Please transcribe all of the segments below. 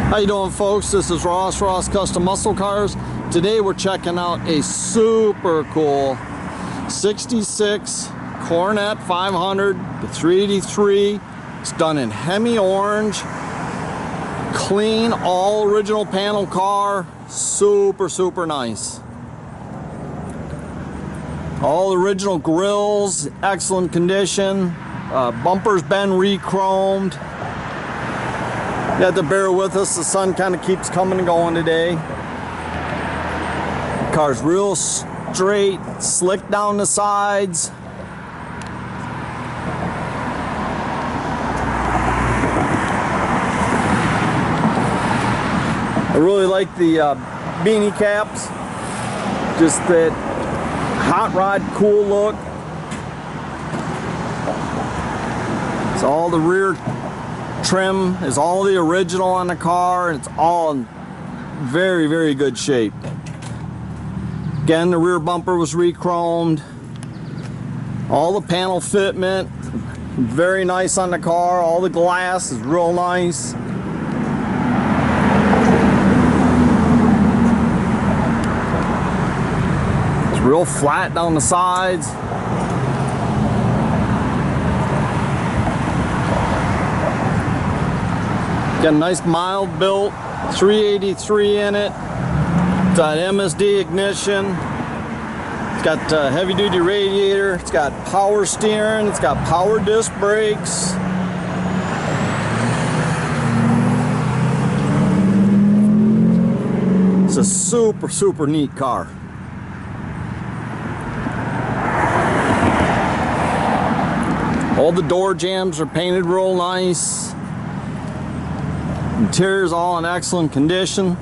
How you doing, folks? This is Ross Custom Muscle Cars. Today we're checking out a super cool 66 Coronet 500 to 383. It's done in Hemi Orange. Clean, all original panel car. Super nice. All original grills, excellent condition. Bumper's been re-chromed. You have to bear with us, the sun kind of keeps coming and going today. The car's real straight, slick down the sides. I really like the beanie caps, just that hot rod cool look. It's all the rear trim is all the original on the car, and it's all in very good shape. Again, the rear bumper was re-chromed. All the panel fitment very nice on the car. All the glass is real nice. It's real flat down the sides. Got a nice mild built 383 in it. It's got MSD ignition. It's got heavy duty radiator. It's got power steering. It's got power disc brakes. It's a super neat car. All the door jambs are painted real nice. Interior's all in excellent condition.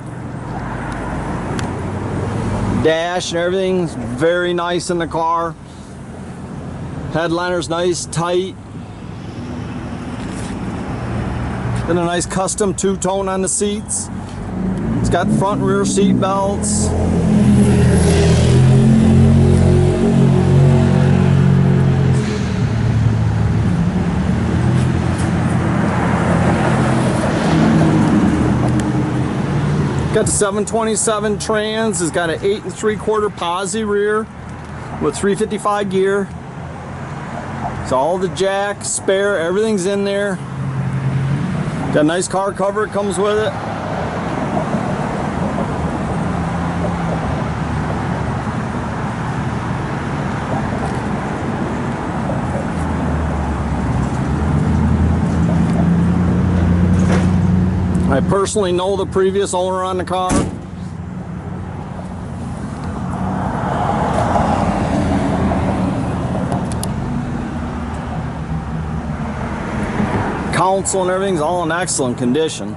Dash and everything's very nice in the car. Headliner's nice, tight. Then a nice custom two-tone on the seats. It's got front and rear seat belts. Got the 727 trans. It's got an 8 3/4 posi rear with 355 gear. So all the jack, spare, everything's in there. Got a nice car cover it comes with it. I personally know the previous owner on the car. Console and everything's all in excellent condition.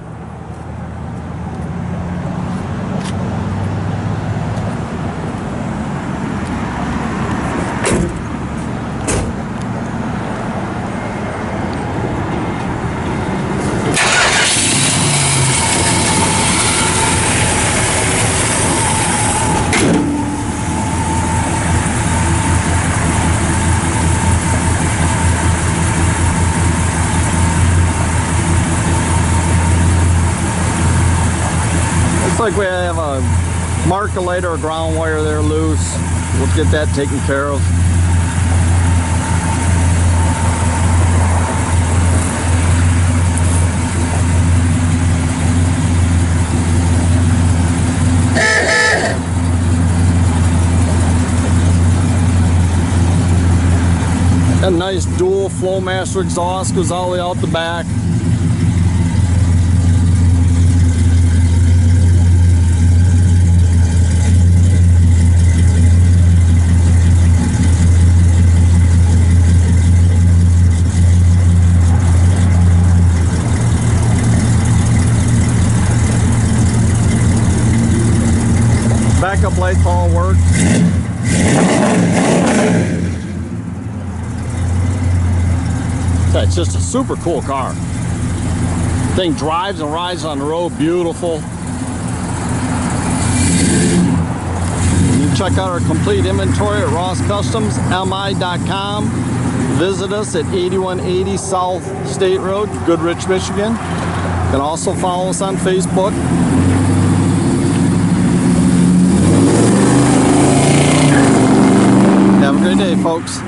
Looks like we have a marker or ground wire there loose. We'll get that taken care of. A nice dual Flowmaster exhaust goes all the way out the back. Backup lights all work. It's just a super cool car. Thing drives and rides on the road beautiful. You can check out our complete inventory at rosscustomsmi.com. Visit us at 8180 South State Road, Goodrich, Michigan. You can also follow us on Facebook. Have a great day, folks.